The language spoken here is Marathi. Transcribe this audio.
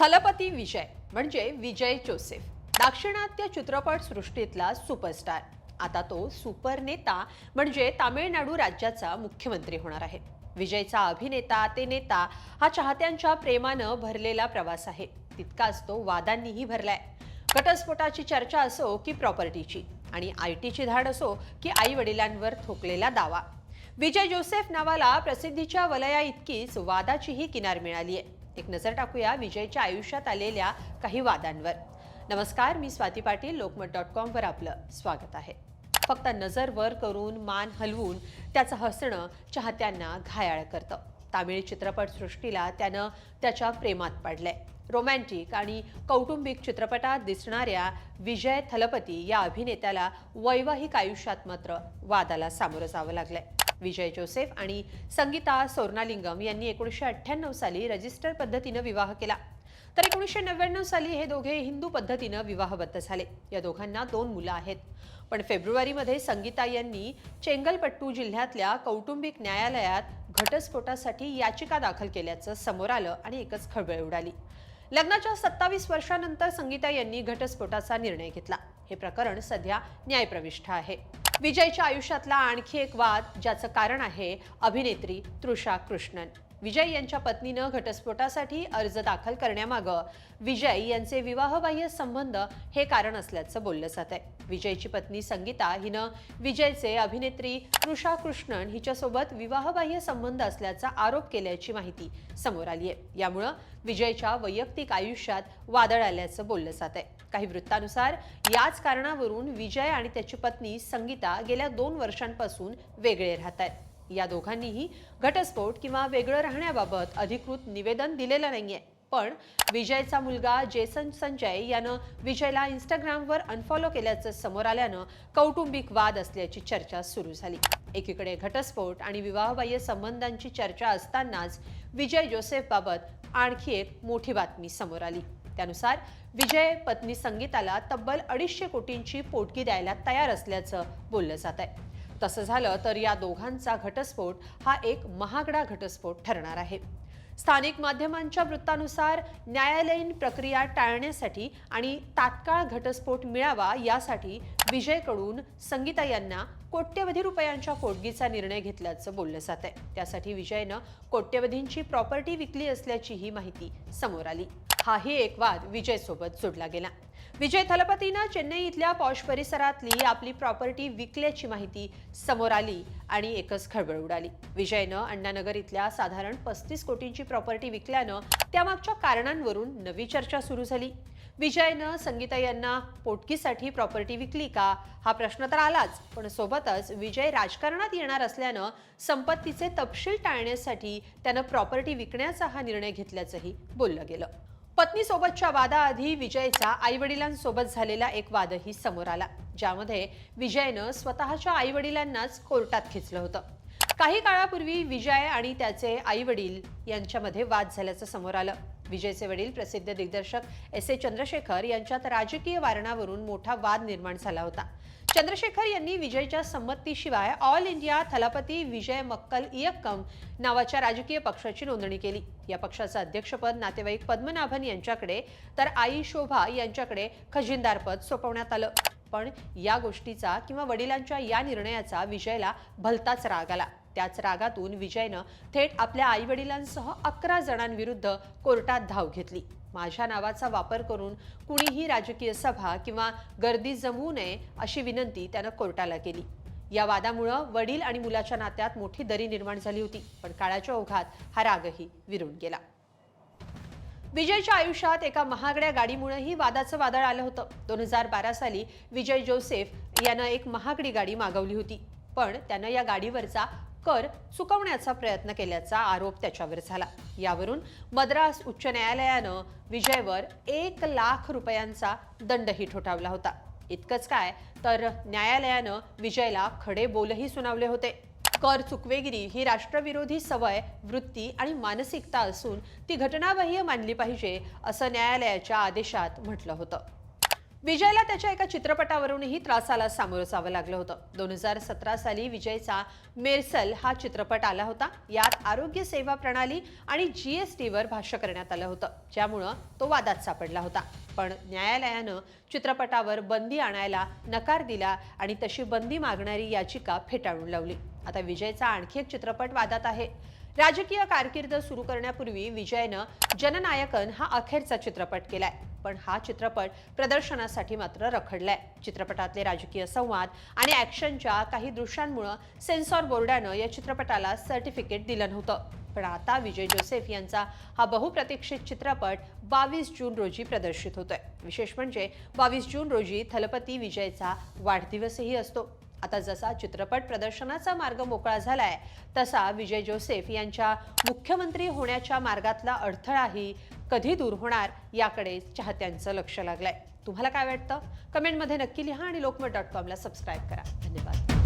थलपती विजय म्हणजे विजय जोसेफ, दाक्षिणात्य चित्रपट सृष्टीतला सुपरस्टार. आता तो सुपर नेता म्हणजे तामिळनाडू राज्याचा मुख्यमंत्री होणार आहे. विजयचा अभिनेता ते नेता हा चाहत्यांच्या प्रेमानं भरलेला प्रवास आहे. तितकाच तो वादांनीही भरलाय. घटस्फोटाची चर्चा असो की प्रॉपर्टीची, आणि आयटीची धाड असो की आई वडिलांवर थोकलेला दावा, विजय जोसेफ नावाला प्रसिद्धीच्या वलया इतकीच वादाचीही किनार मिळाली आहे. एक नजर टाकूया विजयच्या आयुष्यात आलेल्या काही वादांवर. नमस्कार, मी स्वाती पाटील. lokmat.com वर आपलं स्वागत आहे. फक्त नजर वर करून मान हलवून त्याचं हसणं चाहत्यांना घायाळ करतं. तामिळ चित्रपटसृष्टीला त्यानं त्याच्या प्रेमात पाडलंय. रोमॅन्टिक आणि कौटुंबिक चित्रपटात दिसणाऱ्या विजय थलपती या अभिनेत्याला वैवाहिक आयुष्यात मात्र वादाला सामोरं जावं लागलंय. विजय जोसेफ आणि संगीता सोर्नालिंगम यांनी 1998 साली रजिस्टर पद्धतीनं विवाह केला. तर 1999 साली हे दोघे हिंदू पद्धतीनं विवाहबद्ध झाले. या दोघांना 2 मुलं आहेत. पण फेब्रुवारीमध्ये संगीता यांनी चेंगलपट्टू जिल्ह्यातल्या कौटुंबिक न्यायालयात घटस्फोटासाठी याचिका दाखल केल्याचं समोर आलं आणि एकच खळबळ उडाली. लग्नाच्या 27 वर्षांनंतर संगीता यांनी घटस्फोटाचा निर्णय घेतला. हे प्रकरण सध्या न्यायप्रविष्ठ आहे. विजयच्या आयुष्यातला आणखी एक वाद, ज्याचं कारण आहे अभिनेत्री तृषा कृष्णन. विजय यांच्या पत्नीनं घटस्फोटासाठी अर्ज दाखल करण्यामागं विजय यांचे विवाहबाह्य संबंध हे कारण असल्याचं बोललं जात आहे. विजयची पत्नी संगीता हिनं विजयचे अभिनेत्री तृषा कृष्णन हिच्यासोबत विवाहबाह्य संबंध असल्याचा आरोप केल्याची माहिती समोर आली आहे. यामुळं विजयच्या वैयक्तिक आयुष्यात वादळ आल्याचं बोललं जात आहे. काही वृत्तानुसार याच कारणावरून विजय आणि त्याची पत्नी संगीता गेल्या 2 वर्षांपासून वेगळे राहत आहेत. या दोघांनीही घटस्फोट किंवा वेगळं राहण्याबाबत अधिकृत निवेदन दिलेलं नाहीये. पण विजयचा मुलगा जेसन संजय यानं विजयला इंस्टाग्रामवर अनफॉलो केल्याचं समोर आल्यानं कौटुंबिक वाद असल्याची चर्चा सुरू झाली. एकीकडे घटस्फोट आणि विवाहबाह्य संबंधांची चर्चा असतानाच विजय जोसेफ बाबत आणखी एक मोठी बातमी समोर आली. त्यानुसार विजय पत्नी संगीताला तब्बल 250 कोटींची पोटगी द्यायला तयार असल्याचं बोललं जात आहे. तसं झालं तर या दोघांचा घटस्फोट हा एक महागडा घटस्फोट ठरणार आहे. स्थानिक माध्यमांच्या वृत्तानुसार न्यायालयीन प्रक्रिया टाळण्यासाठी आणि तात्काळ घटस्फोट मिळावा यासाठी विजयकडून संगीता यांना कोट्यवधी रुपयांच्या पोटगीचा निर्णय घेतल्याचं बोललं जात आहे. त्यासाठी विजयनं कोट्यवधींची प्रॉपर्टी विकली असल्याची ही माहिती समोर आली. हाही एक वाद विजयसोबत जोडला गेला. विजय थलपतीनं चेन्नई इथल्या पॉश परिसरातली आपली प्रॉपर्टी विकल्याची माहिती समोर आली आणि एकच खळबळ उडाली. विजयनं अण्णानगर इथल्या साधारण 35 कोटींची प्रॉपर्टी विकल्यानं त्यामागच्या कारणांवरून नवी चर्चा सुरू झाली. विजयनं संगीता यांना पोटगीसाठी प्रॉपर्टी विकली का हा प्रश्न तर आलाच, पण सोबतच विजय राजकारणात येणार असल्यानं संपत्तीचे तपशील टाळण्यासाठी त्यानं प्रॉपर्टी विकण्याचा हा निर्णय घेतल्याचंही बोललं गेलं. पत्नीसोबतच्या वादाआधी विजयचा आईवडिलांसोबत झालेला एक वादही समोर आला, ज्यामध्ये विजयनं स्वतःच्या आईवडिलांनाच कोर्टात खेचलं होतं. काही काळापूर्वी विजय आणि त्याचे आईवडील यांच्यामध्ये वाद झाल्याचं समोर आलं. विजयचे वडील प्रसिद्ध दिग्दर्शक एस. ए. चंद्रशेखर यांच्यात राजकीय कारणावरून मोठा वाद निर्माण झाला होता. चंद्रशेखर यांनी विजयच्या संमतीशिवाय ऑल इंडिया थलपती विजय मक्कल इयक्कम नावाच्या राजकीय पक्षाची नोंदणी केली. या पक्षाचं अध्यक्षपद नातेवाईक पद्मनाभन यांच्याकडे तर आई शोभा यांच्याकडे खजिनदारपद सोपवण्यात आलं. पण या गोष्टीचा किंवा वडिलांच्या या निर्णयाचा विजयला भलताच राग आला. त्याच रागातून विजयनं थेट आपल्या आईवडिलांसह 11 जणांविरुद्ध कोर्टात धाव घेतली. माझ्या नावाचा वापर करून कुणीही राजकीय सभा किंवा गर्दी जमवू नये अशी विनंती त्यानं कोर्टाला केली. या वादामुळं वडील आणि मुलाच्या नात्यात मोठी दरी निर्माण झाली होती. पण काळाच्या ओघात हा रागही विरून गेला. विजयच्या आयुष्यात एका महागड्या गाडीमुळेही वादाचं वादळ आलं होतं. 2012 साली विजय जोसेफ यानं एक महागडी गाडी मागवली होती, पण त्यानं या गाडीवरचा कर चुकवण्याचा प्रयत्न केल्याचा आरोप त्याच्यावर झाला. यावरून मद्रास उच्च न्यायालयानं विजयवर 1 लाख रुपयांचा दंडही ठोठावला होता. इतकंच काय, तर न्यायालयानं विजयला खडे बोलही सुनावले होते. कर चुकवेगिरी ही राष्ट्रविरोधी सवय, वृत्ती आणि मानसिकता असून ती घटनाबाह्य मानली पाहिजे असं न्यायालयाच्या आदेशात म्हटलं होतं. विजयला त्याच्या एका चित्रपटावरूनही त्रासाला सामोरं जावं लागलं होतं. 2017 साली विजयचा मेरसल हा चित्रपट आला होता. यात आरोग्य सेवा प्रणाली आणि GSTवर भाष्य करण्यात आलं होतं, ज्यामुळं तो वादात सापडला होता. पण न्यायालयानं चित्रपटावर बंदी आणायला नकार दिला आणि तशी बंदी मागणारी याचिका फेटाळून लावली. आता विजयचा आणखी एक चित्रपट वादात आहे. राजकीय कारकीर्द सुरू करण्यापूर्वी विजयनं जननायकन हा अखेरचा चित्रपट केलाय. पण हा चित्रपट प्रदर्शनासाठी मात्र रखडलाय. चित्रपटातले राजकीय संवाद आणि ॲक्शनच्या काही दृश्यांमुळे सेन्सॉर बोर्डानं या चित्रपटाला सर्टिफिकेट दिलं नव्हतं. पण आता विजय जोसेफ यांचा हा बहुप्रतीक्षित चित्रपट 22 जून रोजी प्रदर्शित होतोय. विशेष म्हणजे 22 जून रोजी थलपती विजयचा वाढदिवसही असतो. आता जसा चित्रपट प्रदर्शनाचा मार्ग मोकळा झालाय, तसा विजय जोसेफ यांच्या मुख्यमंत्री होण्याच्या मार्गातला अडथळाही कधी दूर होणार याकडे चाहत्यांचं लक्ष लागलंय. तुम्हाला काय वाटतं? कमेंटमध्ये नक्की लिहा आणि lokmat.com ला सबस्क्राईब करा. धन्यवाद.